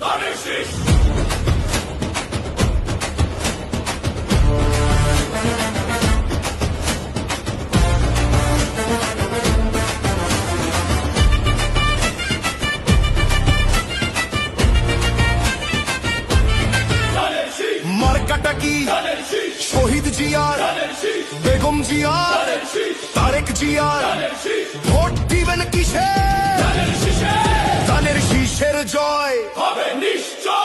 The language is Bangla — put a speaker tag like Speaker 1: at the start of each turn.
Speaker 1: ধানের শীষ।
Speaker 2: মার্কাটা কি শহীদ জিয়ার, বেগম জিয়ার, তারেক জিয়ার, ভোট দিবেন কিসে? ধানের শীষের জয়
Speaker 1: হবে নিশ্চয়।